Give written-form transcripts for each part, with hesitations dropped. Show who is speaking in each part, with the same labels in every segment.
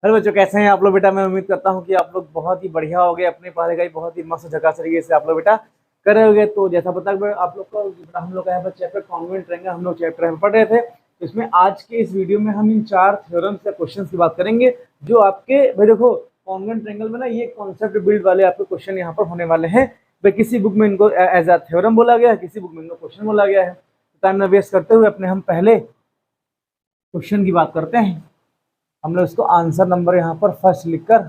Speaker 1: Hello बच्चों, कैसे हैं आप लोग बेटा। मैं उम्मीद करता हूं कि आप लोग बहुत ही बढ़िया हो गए, अपने पढ़ाई का बहुत ही मस्त झकास तरीके से आप लोग बेटा कर रहे होगे। तो जैसा पता आप लोग का बेटा, हम लोग का यहाँ पर चैप्टर कॉन्वेंट ट्रायंगल हम लोग चैप्टर में पढ़ रहे थे। तो इसमें आज के इस वीडियो में हम इन 4 थ्योरम्स या क्वेश्चन की बात करेंगे जो आपके भाई देखो कॉन्वेंट ट्रायंगल में ना ये कॉन्सेप्ट बिल्ड वाले आपके क्वेश्चन यहाँ पर होने वाले हैं। भाई किसी बुक में इनको एज अ थ्योरम बोला गया है, किसी बुक में इनको क्वेश्चन बोला गया है। टाइम न वेस्ट करते हुए अपने हम पहले क्वेश्चन की बात करते हैं। हम लोग इसको आंसर नंबर यहाँ पर फर्स्ट लिखकर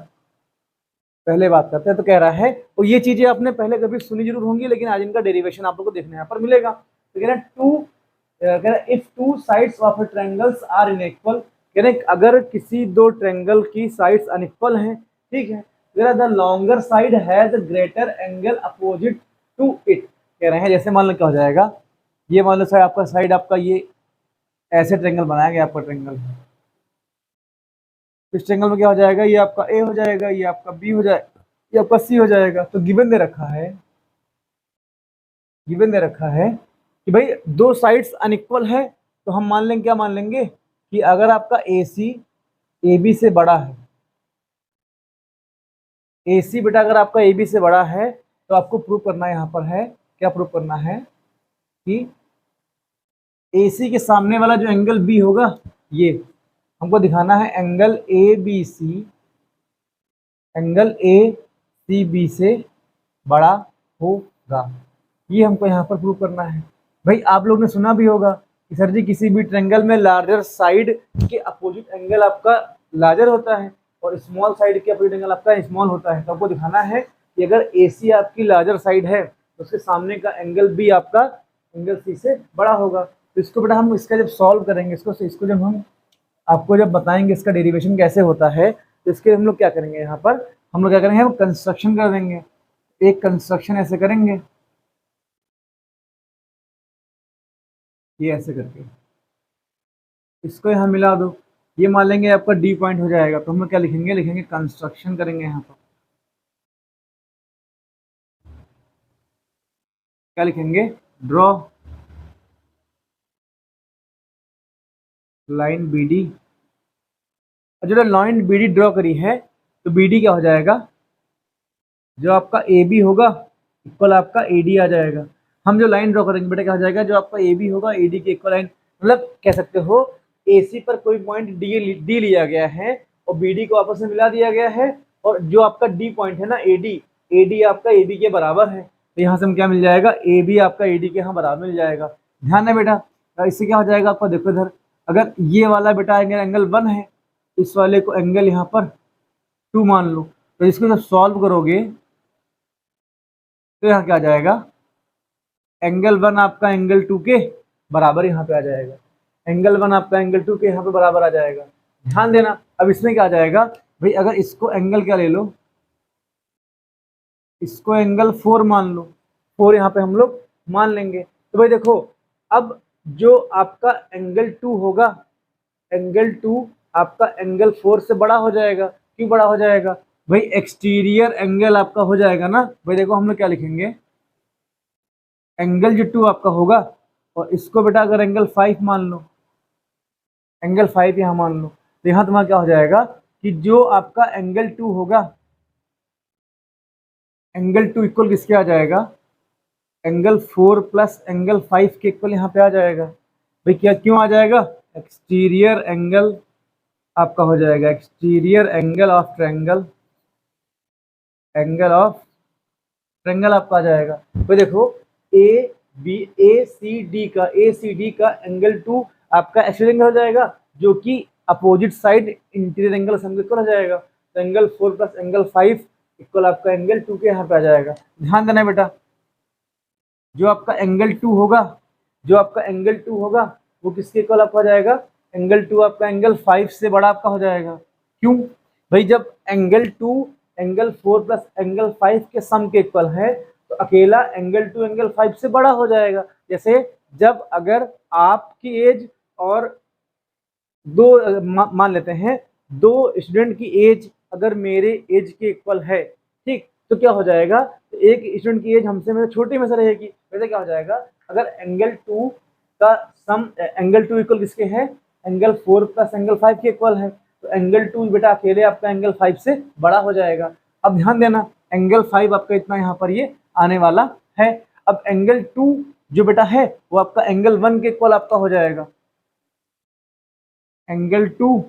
Speaker 1: पहले बात करते हैं। तो कह रहा है, और ये चीजें आपने पहले कभी सुनी जरूर होंगी, लेकिन आज इनका डेरिवेशन आप लोग को देखने यहाँ पर मिलेगा। तो कह रहा है if two sides of a triangles are inequal, कह रहे अगर किसी दो ट्रायंगल की साइड्स अनइक्वल हैं, ठीक है, कह रहा the longer side has greater angle opposite to it. कह रहे हैं जैसे मान लो क्या हो जाएगा, ये मान लो साइड आपका ये ऐसे ट्रायंगल बनाया गया आपका ट्रायंगल। इस ट्रायंगल में क्या हो जाएगा, ये आपका ए हो जाएगा, ये आपका बी हो जाएगा, ये आपका सी हो जाएगा। तो गिवन दे रखा है, कि भाई दो साइड्स अनइक्वल है। तो हम मान लेंगे, क्या मान लेंगे कि अगर आपका ए सी ए बी से बड़ा है, ए सी बेटा अगर आपका ए बी से बड़ा है, तो आपको प्रूव करना यहाँ पर है, क्या प्रूव करना है कि ए सी के सामने वाला जो एंगल बी होगा, ये हमको दिखाना है angle A B C, angle A C B से बड़ा होगा। ये हमको यहाँ पर प्रूव करना है। भाई आप लोग ने सुना भी होगा कि सर जी किसी भी ट्रायंगल में लार्जर साइड के अपोजिट एंगल आपका लार्जर होता है और स्मॉल साइड के अपोजिट एंगल आपका स्मॉल होता है। तो आपको दिखाना है कि अगर ए सी आपकी लार्जर साइड है तो उसके सामने का एंगल बी आपका एंगल सी से बड़ा होगा। तो इसको बेटा हम इसका जब सॉल्व करेंगे, इसको जब हम आपको जब बताएंगे इसका डेरिवेशन कैसे होता है, तो इसके हम लोग क्या करेंगे, यहाँ पर हम लोग क्या करेंगे, हम कंस्ट्रक्शन कर देंगे। एक कंस्ट्रक्शन ऐसे करेंगे, ये ऐसे करके इसको यहाँ मिला दो, ये मान लेंगे आपका डी पॉइंट हो जाएगा। तो हम लोग क्या लिखेंगे कंस्ट्रक्शन करेंगे। यहाँ पर क्या लिखेंगे, ड्रॉ लाइन बी डी। और जो लाइन बी डी ड्रॉ करी है, तो बी डी क्या हो जाएगा, जो आपका ए बी होगा इक्वल आपका ए डी आ जाएगा। हम जो लाइन ड्रॉ करेंगे बेटा क्या हो जाएगा, जो आपका ए बी होगा ए डी के इक्वल लाइन, मतलब कह सकते हो ए सी पर कोई पॉइंट डी लिया गया है और बी डी को आपस में मिला दिया गया है, और जो आपका डी पॉइंट है ना ए डी आपका ए बी के बराबर है। तो यहाँ से हम क्या मिल जाएगा, ए बी आपका ए डी के यहाँ बराबर मिल जाएगा। ध्यान है बेटा, इससे क्या हो जाएगा आपका, देखो इधर अगर ये वाला बेटा एंगल 1 है, इस वाले को एंगल यहाँ पर 2 मान लो, तो इसको जब सॉल्व करोगे तो यहाँ क्या आ जाएगा, एंगल 1 आपका एंगल 2 के बराबर यहाँ पे आ जाएगा, एंगल 1 आपका एंगल 2 के यहाँ पे बराबर आ जाएगा। ध्यान देना, अब इसमें क्या आ जाएगा भाई, अगर इसको एंगल क्या ले लो, इसको एंगल 4 मान लो, 4 यहाँ पे हम लोग मान लेंगे। तो भाई देखो, अब जो आपका एंगल 2 होगा, एंगल 2 आपका एंगल 4 से बड़ा हो जाएगा। क्यों बड़ा हो जाएगा भाई, एक्सटीरियर एंगल आपका हो जाएगा ना। भाई देखो हम लोग क्या लिखेंगे, एंगल जो 2 आपका होगा, और इसको बेटा अगर एंगल 5 मान लो, एंगल 5 यहाँ मान लो, तो यहाँ तुम्हारा क्या हो जाएगा कि जो आपका एंगल 2 होगा, एंगल 2 इक्वल किसके आ जाएगा, एंगल 4 प्लस एंगल 5 के इक्वल यहाँ पे आ जाएगा। भाई क्या क्यों आ जाएगा, एक्सटीरियर एंगल आपका हो जाएगा, exterior angle of triangle, angle of triangle आपका आ जाएगा। तो देखो ए सी डी का एंगल 2 आपका एक्सटीरियर एंगल हो जाएगा, जो कि opposite side interior angle equal हो जाएगा। तो एंगल 4 प्लस एंगल 5 इक्वल आपका एंगल 2 के यहाँ पे आ जाएगा। ध्यान देना बेटा, जो आपका एंगल 2 होगा, वो किसके इक्वल आपका हो जाएगा, एंगल 2 आपका एंगल 5 से बड़ा आपका हो जाएगा। क्यों भाई, जब एंगल 2 एंगल 4 प्लस एंगल 5 के सम के इक्वल है, तो अकेला एंगल 2 एंगल 5 से बड़ा हो जाएगा। जैसे जब अगर आपकी एज और मान लेते हैं, 2 स्टूडेंट की एज अगर मेरे एज के इक्वल है, ठीक, तो क्या हो जाएगा, तो एक स्टूडेंट की एज हमसे में छोटी में से रहेगी। वैसे क्या हो जाएगा, अगर एंगल 2 का सम, एंगल 2 इक्वल किसके है, एंगल 4 प्लस एंगल 5 के इक्वल है, तो एंगल 2 बेटा अकेले आपका एंगल 5 से बड़ा हो जाएगा। अब ध्यान देना, एंगल 5 आपका इतना यहाँ पर ये आने वाला है। अब एंगल 2 जो बेटा है वो आपका एंगल 1 के इक्वल आपका हो जाएगा। एंगल 2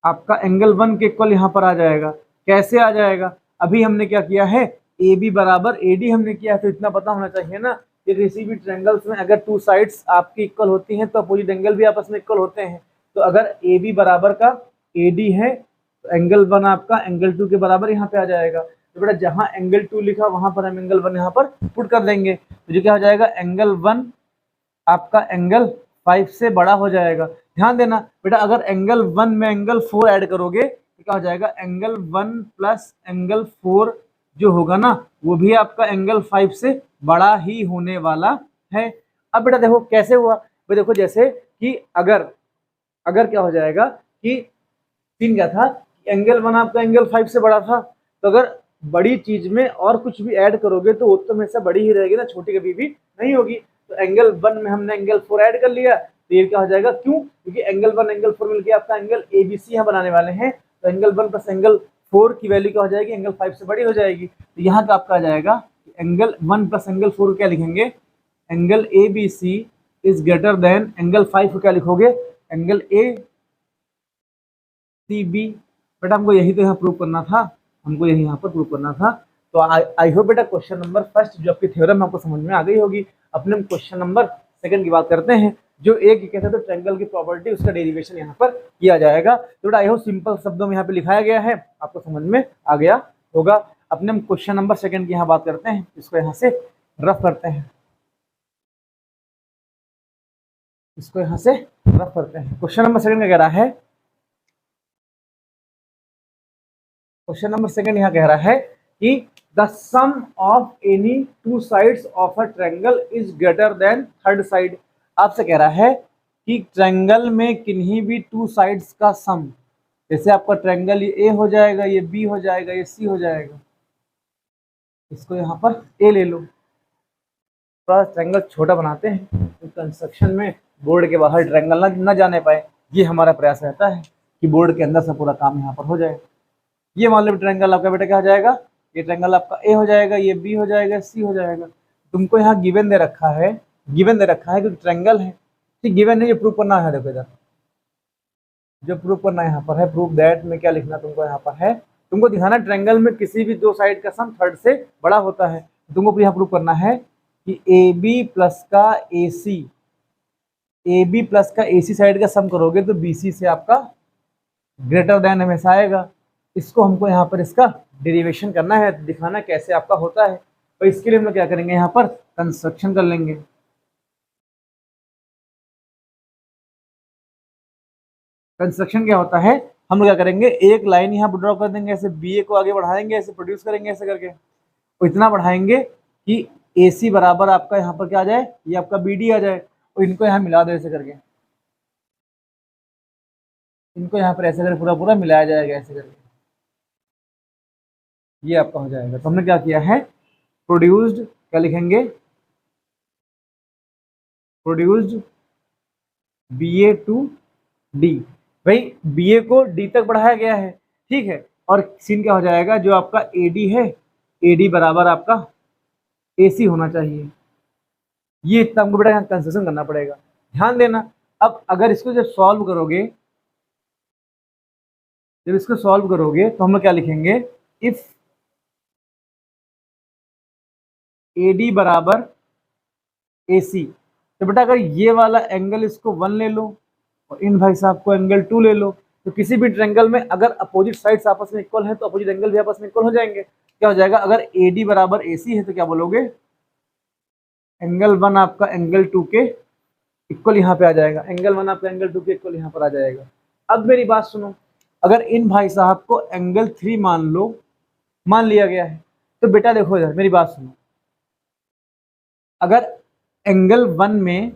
Speaker 1: आपका एंगल 1 के इक्वल यहाँ पर आ जाएगा। कैसे आ जाएगा? अभी हमने क्या किया है, ए बी बराबर ए डी हमने किया है, तो इतना पता होना चाहिए ना कि किसी भी ट्रायंगल्स में अगर 2 साइड्स आपकी इक्वल होती हैं तो अपोजिट एंगल भी आपस में इक्वल होते हैं। तो अगर ए बी बराबर का ए डी है तो एंगल 1 आपका एंगल 2 के बराबर यहाँ पे आ जाएगा। तो बेटा जहाँ एंगल 2 लिखा वहां पर हम एंगल 1 यहाँ पर पुट कर देंगे, तो जो क्या हो जाएगा, एंगल 1 आपका एंगल 5 से बड़ा हो जाएगा। ध्यान देना बेटा, अगर एंगल 1 में एंगल 4 ऐड करोगे तो क्या हो जाएगा, एंगल 1 प्लस एंगल 4 जो होगा ना वो भी आपका एंगल 5 से बड़ा ही होने वाला है। अब बेटा देखो कैसे हुआ, भाई देखो जैसे कि अगर क्या हो जाएगा कि सीन क्या था, एंगल 1 आपका एंगल 5 से बड़ा था, तो अगर बड़ी चीज में और कुछ भी ऐड करोगे तो वो तो हमेशा बड़ी ही रहेगी ना, छोटी कभी भी नहीं होगी। तो एंगल 1 में हमने एंगल 4 ऐड कर लिया, तो ये क्या हो जाएगा, क्यों, क्योंकि एंगल 1 एंगल 4 मिलकर आपका एंगल एबीसी यहाँ बनाने वाले हैं। तो एंगल 1 प्लस एंगल 4 की वैल्यू क्या हो जाएगी, एंगल 5 से बड़ी हो जाएगी। तो यहाँ का आपका आ जाएगा एंगल 1 प्लस एंगल 4 क्या लिखेंगे, angle A B C is greater than angle 5 को क्या लिखोगे, एंगल ए सी बी। बेटा हमको यही तो यहाँ प्रूव करना था, हमको यही यहाँ पर प्रूव करना था। तो आई होप बेटा क्वेश्चन नंबर फर्स्ट जो आपकी थ्योरम आपको समझ में आ गई होगी। अपने क्वेश्चन नंबर सेकंड की बात करते हैं, जो एक कहते हैं तो ट्रायंगल की प्रॉपर्टी, उसका डेरिवेशन यहाँ पर किया जाएगा। तो बेटा आई होप सिंपल शब्दों में यहाँ पे लिखाया गया है, आपको समझ में आ गया होगा। अपने हम क्वेश्चन नंबर सेकंड की यहाँ बात करते हैं, इसको यहाँ से रफ करते हैं, इसको यहाँ से रफ करते हैं। क्वेश्चन नंबर सेकंड का कह रहा है, क्वेश्चन नंबर सेकंड यहाँ कह रहा है कि the sum of any two sides of a triangle is greater than third side. आपसे कह रहा है कि ट्रायंगल में किन्हीं भी टू साइड्स का सम, जैसे आपका ट्रायंगल ये ए हो जाएगा, ये बी हो जाएगा, ये सी हो जाएगा, इसको यहाँ पर ए ले लो। थोड़ा ट्रायंगल छोटा बनाते हैं तो कंस्ट्रक्शन में बोर्ड के बाहर ट्रायंगल ना जाने पाए, ये हमारा प्रयास रहता है कि बोर्ड के अंदर से पूरा काम यहाँ पर हो जाए। ये मान लो ट्रायंगल आपका बेटा क्या हो जाएगा, ये ट्रायंगल आपका ए हो जाएगा, ये बी हो जाएगा, सी हो जाएगा। तुमको यहाँ गिवन दे रखा है, गिवन दे रखा है क्योंकि ट्रायंगल है, ठीक, गिवन है, ये प्रूव करना है। देखो इधर जो प्रूव करना यहाँ पर है, प्रूव दैट में क्या लिखना तुमको यहाँ पर है, तुमको दिखाना ट्रायंगल में किसी भी दो साइड का सम थर्ड से बड़ा होता है। तुमको यहाँ प्रूव करना है कि ए बी प्लस का ए सी, ए बी प्लस का ए सी साइड का सम करोगे तो बी सी से आपका ग्रेटर देन हमेशा आएगा। इसको हमको यहाँ पर इसका डेरिवेशन करना है, दिखाना कैसे आपका होता है। तो इसके लिए हम लोग क्या करेंगे, यहाँ पर कंस्ट्रक्शन कर लेंगे। कंस्ट्रक्शन क्या होता है, हम लोग क्या करेंगे, एक लाइन यहाँ पर ड्रॉ कर देंगे, ऐसे बी ए को आगे बढ़ाएंगे, ऐसे प्रोड्यूस करेंगे, ऐसे करके तो इतना बढ़ाएंगे कि ए सी बराबर आपका यहाँ पर क्या आ जाए, ये आपका बी डी आ जाए, और इनको यहाँ मिला दो ऐसे करके, इनको यहाँ पर ऐसे करके पूरा पूरा मिलाया जाएगा ऐसे करके, ये आपका हो जाएगा। तो हमने क्या किया है, प्रोड्यूस्ड क्या लिखेंगे, produced B A to D. भाई बी ए को डी तक बढ़ाया गया है, ठीक है, और सीन क्या हो जाएगा, जो आपका ए डी है, ए डी बराबर आपका ए सी होना चाहिए। ये इतना हमको बेटा यहाँ कंसेशन करना पड़ेगा, ध्यान देना। अब अगर इसको जब सॉल्व करोगे, जब इसको सॉल्व करोगे तो हम लोग क्या लिखेंगे, इफ ए डी बराबर ए सी, तो बेटा अगर ये वाला एंगल इसको 1 ले लो और इन भाई साहब को एंगल 2 ले लो, तो किसी भी ट्रायंगल में अगर अपोजिट साइड्स आपस में इक्वल है तो अपोजिट एंगल भी आपस में इक्वल हो जाएंगे। क्या हो जाएगा, अगर ए डी बराबर ए सी है तो क्या बोलोगे, एंगल 1 आपका एंगल 2 के इक्वल यहाँ पे आ जाएगा, एंगल 1 आपका एंगल 2 के इक्वल यहाँ पर आ जाएगा। अब मेरी बात सुनो, अगर इन भाई साहब को एंगल 3 मान लिया गया है, तो बेटा देखो इधर मेरी बात सुनो, अगर एंगल 1 में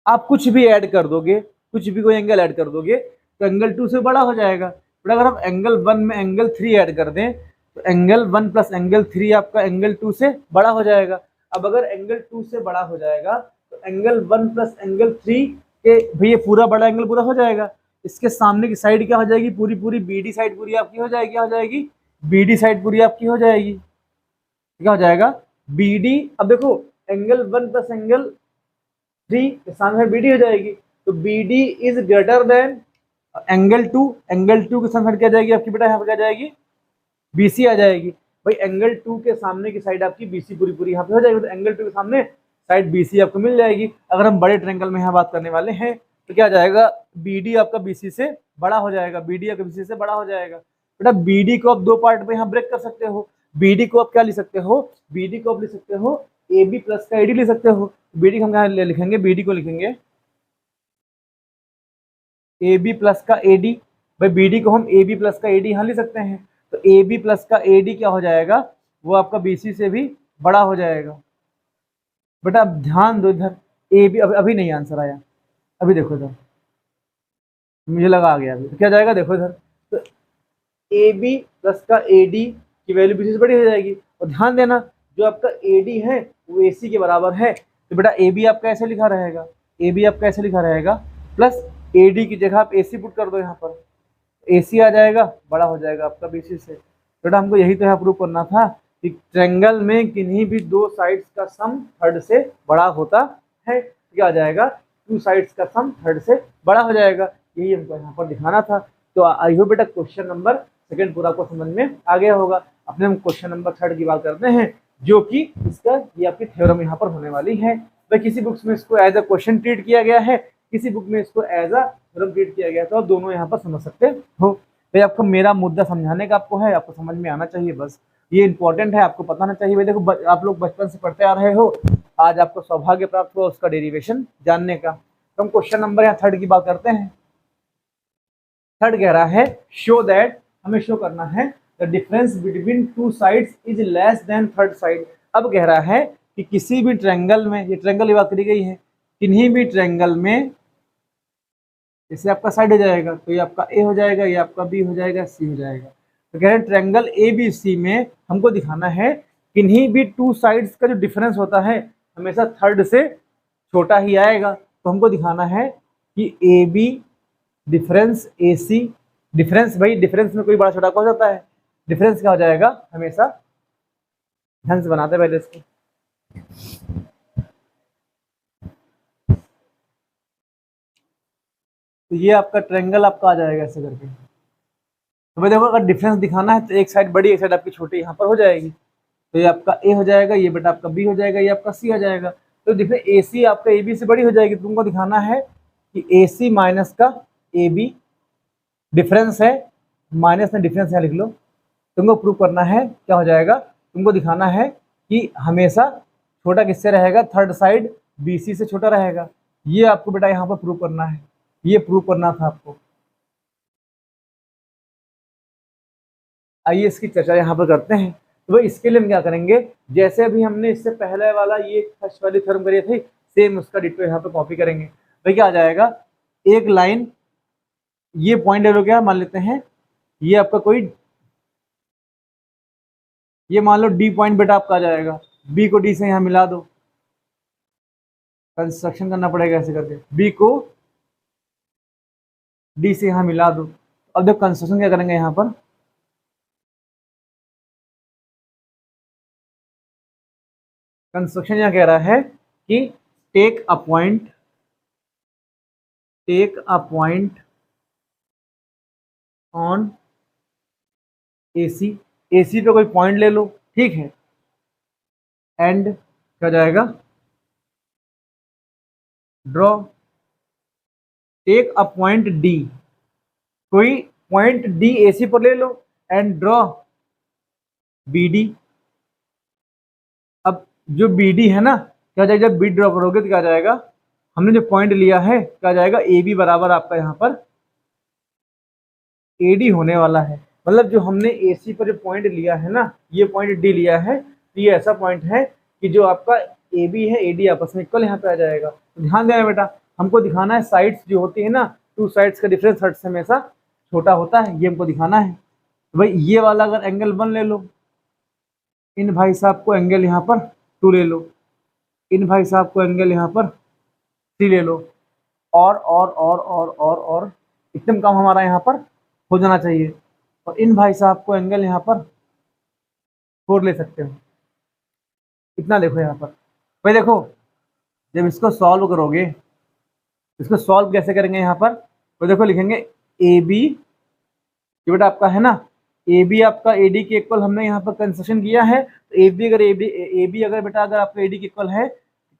Speaker 1: आप कुछ भी ऐड कर दोगे, कुछ भी कोई एंगल ऐड कर दोगे तो एंगल 2 से बड़ा हो जाएगा। बट अगर हम एंगल 1 में एंगल 3 ऐड कर दें तो एंगल 1 प्लस एंगल 3 आपका एंगल 2 से बड़ा हो जाएगा। अब अगर एंगल 2 से बड़ा हो जाएगा तो एंगल 1 प्लस एंगल 3 के भैया पूरा बड़ा एंगल पूरा हो जाएगा। इसके सामने की साइड क्या हो जाएगी, पूरी पूरी BD साइड पूरी आपकी हो जाएगी, क्या हो जाएगी, BD साइड पूरी आपकी हो जाएगी। क्या हो जाएगा, BD। अब देखो एंगल 1 प्लस एंगल 3 के सामने BD हो जाएगी, तो BD is greater than angle 2। Angle 2 के सामने क्या जाएगी आपकी बेटा, यहाँ पर क्या जाएगी, BC आ जाएगी। भाई एंगल 2 के सामने की साइड आपकी BC पूरी पूरी यहाँ पे हो जाएगी, तो एंगल 2 के सामने साइड BC आपको मिल जाएगी। अगर हम बड़े ट्रायंगल में यहाँ बात करने वाले हैं तो क्या जाएगा, BD आपका BC से बड़ा हो जाएगा, BD आपका BC से बड़ा हो जाएगा। बेटा BD को आप दो पार्ट में यहाँ ब्रेक कर सकते हो। BD को आप क्या लिख सकते हो, BD को आप लिख सकते हो AB प्लस का AD लिख सकते हो। BD को हम क्या लिखेंगे, BD को लिखेंगे AB प्लस का AD। भाई BD को हम AB प्लस का AD यहाँ लिख सकते हैं, तो AB प्लस का AD क्या हो जाएगा, वो आपका BC से भी बड़ा हो जाएगा। बेटा अब ध्यान दो इधर, AB अभी नहीं आंसर आया, अभी देखो इधर, मुझे लगा आ गया अभी, तो क्या जाएगा देखो इधर, तो AB प्लस का AD की वैल्यू BC से बड़ी हो जाएगी। और ध्यान देना जो आपका AD है वो AC के बराबर है, तो बेटा AB आपका ऐसे लिखा रहेगा, AB आपका ऐसे लिखा रहेगा, प्लस AD की जगह आप AC पुट कर दो यहाँ पर, AC आ जाएगा, बड़ा हो जाएगा आपका BC से। बेटा हमको यही तो यहाँ प्रूव करना था कि ट्रायंगल में किन्हीं भी दो साइड्स का सम थर्ड से बड़ा होता है। क्या आ जाएगा, टू साइड्स का सम थर्ड से बड़ा हो जाएगा, यही हमको यहाँ पर दिखाना था। तो आई होप बेटा क्वेश्चन नंबर सेकंड पूरा को समझ में आ गया होगा। अपने हम क्वेश्चन नंबर थर्ड की बात करते हैं, जो कि इसका ये आपकी थ्योरम यहाँ पर होने वाली है। भाई किसी बुक्स में इसको एज अ क्वेश्चन ट्रीट किया गया है, किसी बुक में इसको एज अ थ्योरम ट्रीट किया गया है, तो आप दोनों यहाँ पर समझ सकते हो। भाई आपको मेरा मुद्दा समझाने का आपको है, आपको समझ में आना चाहिए, बस ये इंपॉर्टेंट है, आपको पता ना चाहिए। भाई देखो आप लोग बचपन से पढ़ते आ रहे हो, आज आपको सौभाग्य प्राप्त हुआ उसका डेरिवेशन जानने का। तो हम क्वेश्चन नंबर यहाँ थर्ड की बात करते हैं। थर्ड कह रहा है शो दैट, हमें शो करना है the difference between two sides is less than third side. अब कह रहा है कि किसी भी ट्रायंगल में, ये ट्रायंगल की बात करी गई है, किन्हीं भी ट्रायंगल में, जैसे आपका साइड हो जाएगा तो ये आपका A हो जाएगा, ये आपका B हो जाएगा, C हो जाएगा। तो कह रहे हैं ट्रायंगल ABC में हमको दिखाना है किन्हीं भी टू साइड्स का जो डिफरेंस होता है हमेशा थर्ड से छोटा ही आएगा। तो हमको दिखाना है कि AB डिफरेंस AC, डिफरेंस भाई डिफरेंस में कोई बड़ा छोटा हो जाता है, डिफरेंस क्या हो जाएगा हमेशा, ढंग से बनाते पहले इसको, तो ये आपका ट्रायंगल आपका आ जाएगा ऐसे करके। तो भाई देखो अगर डिफरेंस दिखाना है तो एक साइड बड़ी एक साइड आपकी छोटी यहाँ पर हो जाएगी, तो ये आपका A हो जाएगा, ये बेटा आपका B हो जाएगा, ये आपका C हो जाएगा। तो देखिए AC आपका AB से बड़ी हो जाएगी, तुमको दिखाना है कि AC माइनस का AB डिफरेंस है, माइनस में डिफरेंस है लिख लो, तुमको प्रूव करना है क्या हो जाएगा, तुमको दिखाना है कि हमेशा छोटा किससे रहेगा, थर्ड साइड BC से छोटा रहेगा। ये आपको बेटा यहाँ पर प्रूव करना है, ये प्रूव करना था आपको। आइए इसकी चर्चा यहाँ पर करते हैं। तो भाई इसके लिए हम क्या करेंगे, जैसे अभी हमने इससे पहले वाला ये फर्स्ट वाली थ्योरम करी थी, सेम उसका डिटो यहाँ पे कॉपी करेंगे। भाई क्या आ जाएगा, एक लाइन, ये पॉइंट ले क्या मान लेते हैं, ये आपका कोई, ये मान लो D पॉइंट बेटा आपका आ जाएगा, B को D से यहाँ मिला दो, कंस्ट्रक्शन करना पड़ेगा ऐसे करके, B को D से यहाँ मिला दो। अब देखो कंस्ट्रक्शन क्या करेंगे यहाँ पर, कंस्ट्रक्शन यहाँ कह रहा है कि take a point on AC, AC पे कोई पॉइंट ले लो, ठीक है, एंड क्या जाएगा, draw, take a point D, कोई पॉइंट D AC पर ले लो एंड ड्रॉ BD। अब जो BD है ना, क्या जाएगा, जब B ड्रॉ करोगे तो क्या जाएगा, हमने जो पॉइंट लिया है क्या जाएगा, AB बराबर आपका यहाँ पर AD होने वाला है। मतलब जो हमने AC पर जो पॉइंट लिया है ना, ये पॉइंट D लिया है, तो ये ऐसा पॉइंट है कि जो आपका AB है AD आपस में इक्वल यहाँ पे आ जाएगा। तो ध्यान देना बेटा, हमको दिखाना है साइड्स जो होती है ना, टू साइड्स का डिफरेंस थर्ड से हमेशा छोटा होता है, ये हमको दिखाना है। तो भाई ये वाला अगर एंगल 1 ले लो, इन भाई साहब को एंगल यहाँ पर 2 ले लो, इन भाई साहब को एंगल यहाँ पर 3 ले लो, और एकदम कम हमारा यहाँ पर हो जाना चाहिए। और इन भाई साहब को एंगल यहाँ पर 4 ले सकते हो, इतना देखो यहाँ पर। भाई देखो जब इसको सॉल्व करोगे, इसको सॉल्व कैसे करेंगे यहाँ पर, तो देखो लिखेंगे ए बी, ये बेटा आपका है ना, ए बी आपका ए डी के इक्वल हमने यहाँ पर कंसेशन किया है, तो ए बी अगर बेटा अगर आपका ए डी के इक्वल है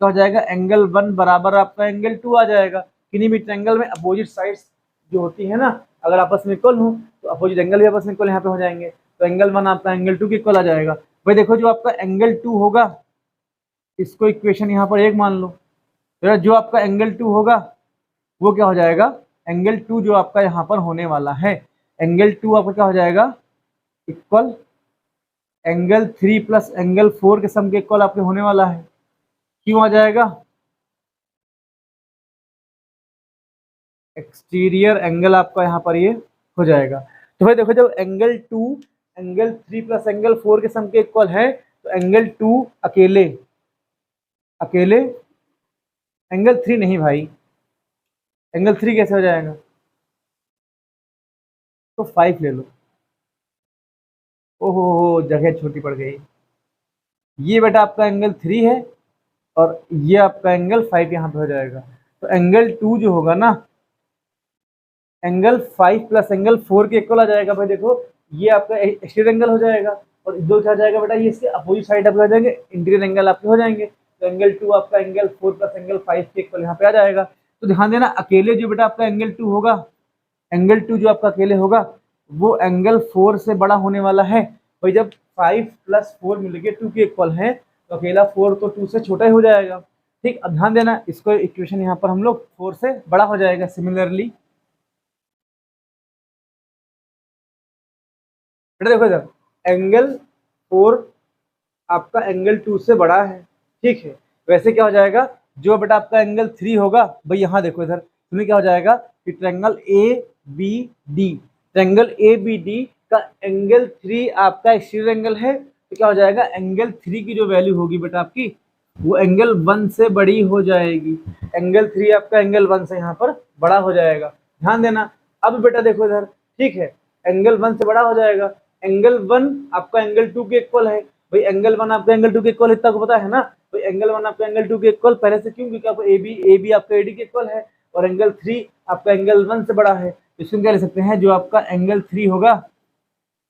Speaker 1: तो हो जाएगा एंगल 1 बराबर आपका एंगल 2 आ जाएगा। किन्हीं भी ट्रायंगल में अपोजिट साइड्स जो होती है ना, अगर आपस में इक्वल हो तो अपोजिट एंगल भी आपस में इक्वल यहाँ पे हो जाएंगे, तो एंगल 1 आपका एंगल 2 के इक्वल आ जाएगा। भाई देखो जो आपका एंगल 2 होगा, इसको इक्वेशन यहाँ पर 1 मान लो, तो जो आपका एंगल 2 होगा वो क्या हो जाएगा, एंगल 2 जो आपका यहाँ पर होने वाला है, एंगल 2 आपका क्या हो जाएगा, इक्वल एंगल 3 प्लस एंगल 4 के सम के इक्वल आपके होने वाला है। क्यों आ जाएगा, एक्सटीरियर एंगल आपका यहाँ पर ये हो जाएगा। तो भाई देखो जब एंगल 2 एंगल 3 प्लस एंगल 4 के सम के इक्वल है, तो एंगल 2 अकेले अकेले एंगल 3 नहीं भाई, एंगल 3 कैसे हो जाएगा, तो 5 ले लो। ओहो हो जगह छोटी पड़ गई। ये बेटा आपका एंगल 3 है और ये आपका एंगल 5 यहाँ पे हो जाएगा। तो एंगल 2 जो होगा ना, एंगल 5 प्लस एंगल 4 के इक्वल आ जाएगा। भाई देखो ये आपका एक्सटीरियर एंगल हो जाएगा, और दो क्या हो जाएगा बेटा, ये इसके अपोजिट साइड आपके हो जाएंगे, इंटीरियर एंगल आपके हो जाएंगे। तो एंगल 2 आपका एंगल 4 प्लस एंगल 5 के इक्वल यहाँ पे आ जाएगा। तो ध्यान देना अकेले जो बेटा आपका एंगल 2 होगा, एंगल 2 जो आपका अकेले होगा वो एंगल 4 से बड़ा होने वाला है। भाई जब 5 प्लस 4 मिलके 2 के इक्वल है, तो अकेला 4 तो 2 से छोटा ही हो जाएगा। ठीक, अब ध्यान देना इसको इक्वेशन यहाँ पर हम लोग 4 से बड़ा हो जाएगा। सिमिलरली बेटा देखो इधर एंगल 4 आपका एंगल 2 से बड़ा है, ठीक है। वैसे क्या हो जाएगा, जो बेटा आपका एंगल 3 होगा, भाई यहाँ देखो इधर तुम्हें क्या हो जाएगा कि ट्रायंगल ए बी डी का एंगल 3 आपका एक्सटीरियर एंगल है, तो क्या हो जाएगा, एंगल 3 की जो वैल्यू होगी बेटा आपकी वो एंगल 1 से बड़ी हो जाएगी। एंगल 3 आपका एंगल 1 से यहाँ पर बड़ा हो जाएगा। ध्यान देना। अब बेटा देखो इधर, ठीक है, एंगल 1 से बड़ा हो जाएगा, एंगल 1 आपका एंगल 2 के इक्वल है। भाई एंगल 1 आपका एंगल 2 के इक्वल इतना को पता है ना, भाई एंगल 1 आपका एंगल 2 के इक्वल पहले से, क्यों, क्योंकि आपको ए बी आपका एडी के इक्वल है, और एंगल 3 आपका एंगल 1 से बड़ा है। तो इसको क्या ले सकते हैं, जो आपका एंगल 3 होगा,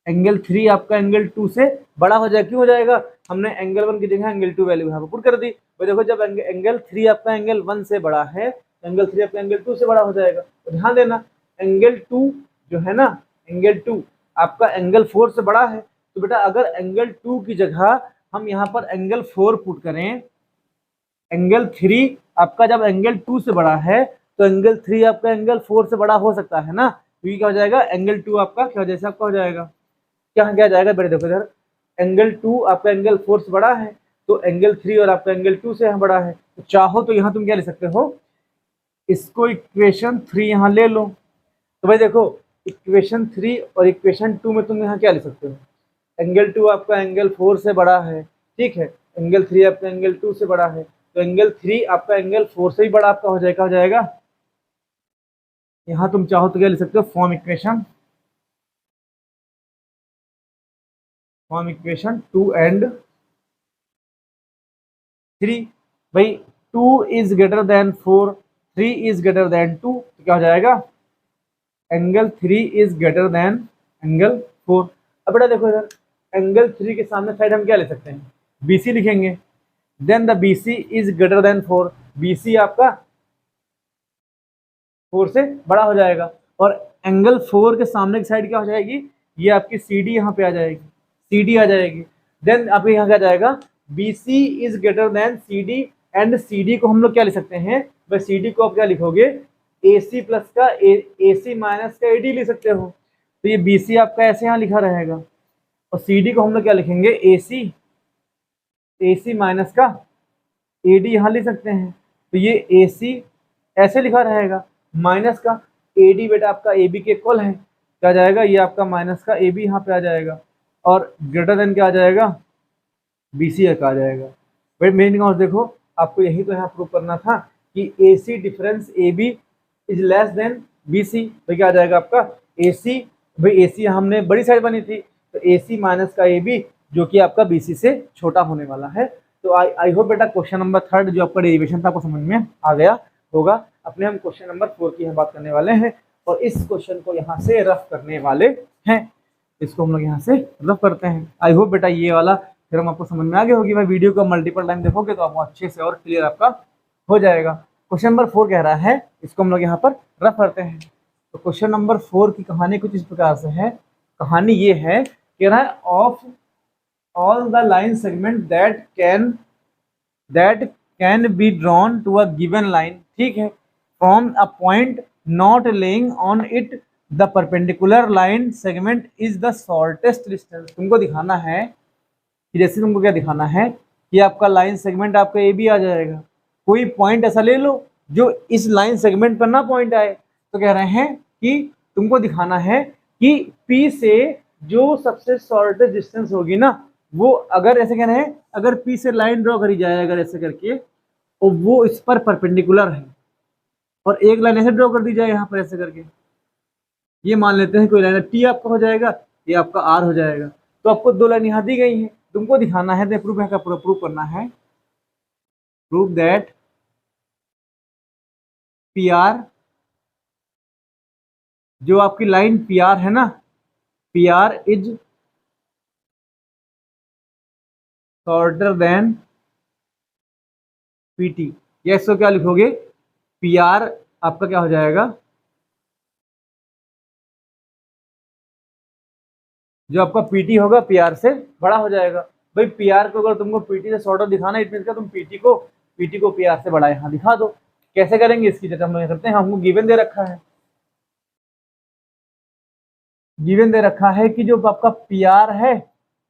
Speaker 1: एंगल 3 आपका एंगल 2 से बड़ा हो जाएगा। क्यों हो जाएगा, हमने एंगल 1 की जगह एंगल 2 वैल्यू यहाँ पर पुट कर दी। भाई देखो जब एंगल 3 आपका एंगल 1 से बड़ा है, एंगल 3 आपका एंगल 2 से बड़ा हो जाएगा। तो ध्यान देना एंगल 2 जो है ना, एंगल 2 आपका एंगल 4 से बड़ा है, तो बेटा अगर एंगल 2 की जगह हम यहाँ पर एंगल 4 पुट करें, एंगल 3 आपका जब एंगल 2 से बड़ा है, तो एंगल 3 आपका एंगल 4 से बड़ा हो सकता है ना, क्योंकि क्या हो जाएगा, एंगल 2 आपका क्या जैसे आपका हो जाएगा, क्या जाएगा बेटे देखो इधर, एंगल 2 आपका एंगल 4 से बड़ा है, तो एंगल 3 और आपका एंगल 2 से बड़ा है। तो चाहो तो यहाँ तुम क्या ले सकते हो, इसको इक्वेशन 3 यहाँ ले लो। तो भाई देखो इक्वेशन 3 और इक्वेशन 2 में तुम यहाँ क्या ले सकते हो, एंगल 2 आपका एंगल 4 से बड़ा है, ठीक है, एंगल 3 आपका एंगल 2 से बड़ा है, तो एंगल 3 आपका एंगल 4 से भी बड़ा आपका हो जाएगा। यहाँ तुम चाहो तो क्या ले सकते हो, फॉर्म इक्वेशन 2 एंड 3। भाई 2 is greater than 4, 3 is greater then 2, तो क्या हो जाएगा, angle 3 is greater than angle 4। अब बेटा देखो इधर एंगल 3 के सामने साइड हम क्या ले सकते हैं, BC लिखेंगे, then the BC is greater than 4, BC आपका 4 से बड़ा हो जाएगा, और एंगल 4 के सामने की साइड क्या हो जाएगी, ये आपकी CD यहाँ पे आ जाएगी, CD आ जाएगी। देन आपके यहाँ क्या जाएगा, BC is greater then CD, and CD को हम लोग क्या लिख सकते हैं, भाई CD को आप क्या लिखोगे, AC प्लस का AC माइनस का AD लिख सकते हो। तो ये BC आपका ऐसे यहाँ लिखा रहेगा, और CD को हम लोग क्या लिखेंगे, AC माइनस का AD यहाँ लिख सकते हैं। तो ये AC ऐसे लिखा रहेगा, माइनस का AD बेटा आपका AB के इक्वल है, क्या जाएगा, ये आपका माइनस का AB यहाँ पे आ जाएगा, और ग्रेटर देन क्या आ जाएगा, BC का आ जाएगा। भाई मेन काउंट देखो, आपको यही तो यहाँ प्रूव करना था कि AC difference AB is less than BC, तो क्या आ जाएगा आपका AC। भाई AC हमने बड़ी साइड बनी थी, तो AC माइनस का AB जो कि आपका BC से छोटा होने वाला है। तो आई होप बेटा क्वेश्चन नंबर 3 जो आपका डेरिवेशन था आपको समझ में आ गया होगा। अपने हम क्वेश्चन नंबर 4 की हम बात करने वाले हैं और इस क्वेश्चन को यहाँ से रफ करने वाले हैं। इसको हम लोग यहाँ से रफ करते हैं। आई होप बेटा ये वाला फिर हम आपको समझ में आ गया होगी। भाई वीडियो को मल्टीपल टाइम देखोगे तो आपको अच्छे से और क्लियर आपका हो जाएगा। क्वेश्चन नंबर 4 कह रहा है, इसको हम लोग यहाँ पर रफ करते हैं। तो क्वेश्चन नंबर 4 की कहानी कुछ इस प्रकार से है। कहानी ये है, कह रहा है of all the line segment that can be drawn to a given line, ठीक है, from a point not lying on it the perpendicular line segment is the shortest distance. तुमको दिखाना है कि जैसे तुमको क्या दिखाना है कि आपका लाइन सेगमेंट आपका ए बी आ जाएगा। कोई पॉइंट ऐसा ले लो जो इस लाइन सेगमेंट पर ना पॉइंट आए। तो कह रहे हैं कि तुमको दिखाना है कि P से जो सबसे शॉर्टेस्ट डिस्टेंस होगी ना, वो अगर ऐसे कह रहे हैं, अगर P से लाइन ड्रॉ करी जाए अगर ऐसे करके, तो वो इस पर परपेंडिकुलर है और एक लाइन ऐसे ड्रॉ कर दी जाए यहाँ पर ऐसे करके। ये मान लेते हैं कोई लाइन T आपका हो जाएगा, ये आपका R हो जाएगा। तो आपको दो लाइन यहाँ दी गई है, तुमको दिखाना है, प्रूफ है का प्रूफ करना है, प्रूफ दैट PR जो आपकी लाइन PR है ना, PR is shorter than PT। या इसको क्या लिखोगे, PR आपका क्या हो जाएगा, जो आपका PT होगा PR से बड़ा हो जाएगा। भाई PR को अगर तुमको PT से शॉर्टर दिखाना है, इट मींस का तुम PT को PR से बड़ा यहाँ दिखा दो। कैसे करेंगे इसकी चर्चा हम लोग करते हैं। हमको गिवन दे रखा है, गिवन दे रखा है कि जो आपका PR है,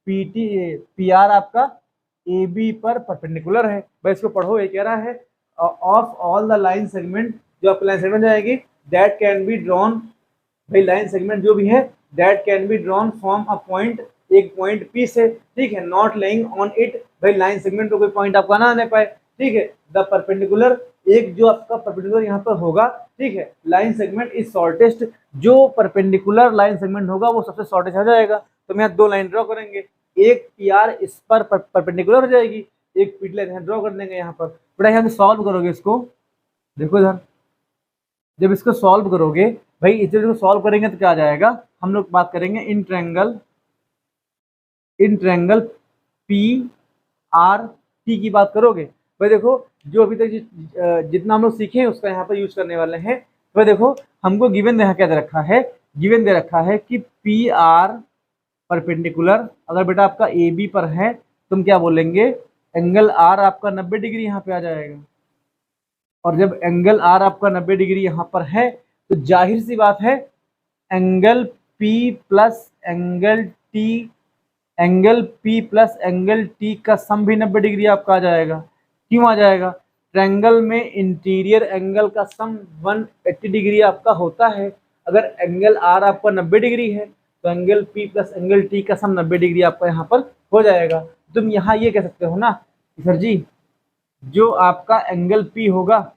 Speaker 1: PR आपका AB पर परपेंडिकुलर है। भाई इसको पढ़ो, ये कह रहा है of all the line segment, जो आपकी लाइन सेगमेंट जाएगी, दैट कैन बी ड्रॉन, भाई लाइन सेगमेंट जो भी है, that can be drawn from a point, एक पॉइंट P से, ठीक है, नॉट लेइंग ऑन इट, भाई लाइन सेगमेंट को कोई पॉइंट आपका ना आने पाए, ठीक है, द परपेंडिकुलर, एक जो आपका परपेंडिकुलर यहाँ पर होगा, ठीक है, लाइन सेगमेंट इज शॉर्टेस्ट, जो परपेंडिकुलर लाइन सेगमेंट होगा वो सबसे शॉर्टेस्ट हो जाएगा। तो हम यहाँ दो लाइन ड्रॉ करेंगे, एक PR इस पर परपेंडिकुलर हो जाएगी, एक PT लाइन ड्रॉ कर देंगे यहाँ पर। बेटा यहाँ से सॉल्व करोगे इसको, देखो इधर, जब इसको सॉल्व करोगे, भाई इस चीज को सॉल्व करेंगे तो क्या आ जाएगा, हम लोग बात करेंगे इन ट्रायंगल PRT की बात करोगे। भाई देखो जो अभी तक जितना हम लोग सीखे हैं उसका यहाँ पर यूज करने वाले हैं। भाई देखो हमको गिवन क्या दे रखा है, गिवन दे रखा है कि PR परपेंडिकुलर, अगर बेटा आपका AB पर है तुम क्या बोलेंगे, एंगल R आपका 90 डिग्री यहाँ पे आ जाएगा। और जब एंगल R आपका 90 डिग्री यहाँ पर है तो जाहिर सी बात है angle P plus angle T का सम भी 90 डिग्री आपका आ जाएगा। क्यों आ जाएगा, ट्रायंगल में इंटीरियर एंगल का सम 180 डिग्री आपका होता है। अगर एंगल R आपका 90 डिग्री है तो angle P plus angle T का सम 90 डिग्री आपका यहाँ पर हो जाएगा। तुम यहाँ ये कह सकते हो ना सर जी, जो आपका एंगल P होगा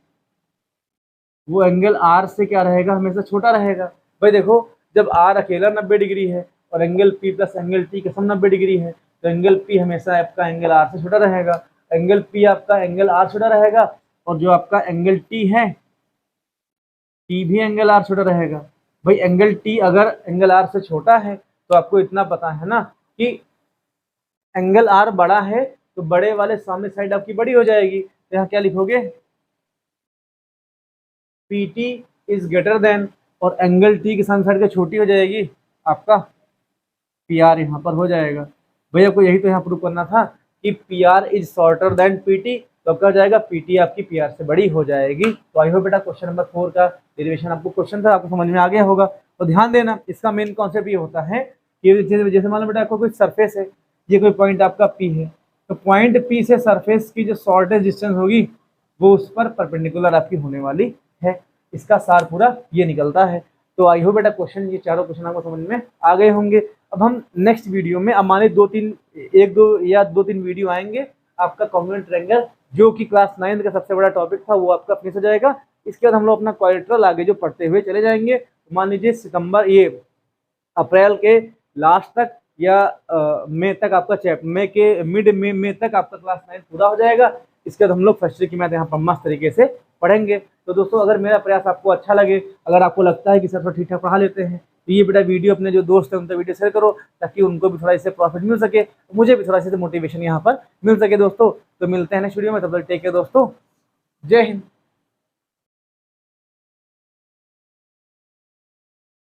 Speaker 1: वो एंगल R से क्या रहेगा, हमेशा छोटा रहेगा। भाई देखो जब R अकेला 90 डिग्री है और angle P plus angle T का सम 90 डिग्री है तो एंगल P हमेशा आपका एंगल R से छोटा रहेगा। एंगल P आपका एंगल R छोटा रहेगा और जो आपका एंगल T है, T भी एंगल R छोटा रहेगा। भाई एंगल T अगर एंगल R से छोटा है तो आपको इतना पता है ना कि एंगल R बड़ा है तो बड़े वाले सामने साइड आपकी बड़ी हो जाएगी। तो यहाँ क्या लिखोगे, PT इज ग्रेटर देन, और एंगल T के सामने साइड का छोटी हो जाएगी, आपका PR यहाँ पर हो जाएगा। भैया आपको यही तो यहाँ प्रूव करना था कि PR is shorter than PT, तो क्या हो जाएगा, PT आपकी PR से बड़ी हो जाएगी। तो आई होप बेटा क्वेश्चन नंबर 4 का डेरिवेशन आपको क्वेश्चन था, आपको समझ में आ गया होगा। तो ध्यान देना, इसका मेन कॉन्सेप्ट ये होता है कि जैसे मान लो बेटा आपको कोई सरफेस है, ये कोई पॉइंट आपका P है, तो पॉइंट P से सरफेस की जो शॉर्टेस्ट डिस्टेंस होगी वो उस पर परपेंडिकुलर आपकी होने वाली है। इसका सार पूरा ये निकलता है। तो आई होप बेटा क्वेश्चन, ये चारों क्वेश्चन आपको समझ में आ गए होंगे। अब हम नेक्स्ट वीडियो में हमारे 2-3 वीडियो आएंगे आपका कॉन्वेंट ट्रायंगल, जो कि क्लास 9 का सबसे बड़ा टॉपिक था, वो आपका फिनिश हो जाएगा। इसके बाद हम लोग अपना क्वाड्रिलेटरल आगे जो पढ़ते हुए चले जाएंगे। मान लीजिए सितंबर ये अप्रैल के लास्ट तक या मई तक आपका चैप्टर मई के मिड में तक आपका क्लास 9 पूरा हो जाएगा। इसके बाद हम लोग फर्स्ट ईयर की मैथ यहाँ पर मस्त तरीके से पढ़ेंगे। तो दोस्तों अगर मेरा प्रयास आपको अच्छा लगे, अगर आपको लगता है कि सर ठीक ठाक पढ़ा लेते हैं, तो ये बेटा वीडियो अपने जो दोस्त हैं उनका वीडियो शेयर करो, ताकि उनको भी थोड़ा इससे प्रॉफिट मिल सके, मुझे भी थोड़ा इससे मोटिवेशन यहाँ पर मिल सके दोस्तों। तो मिलते हैं नेक्स्ट वीडियो में, तब तक टेक केयर दोस्तों, जय हिंद।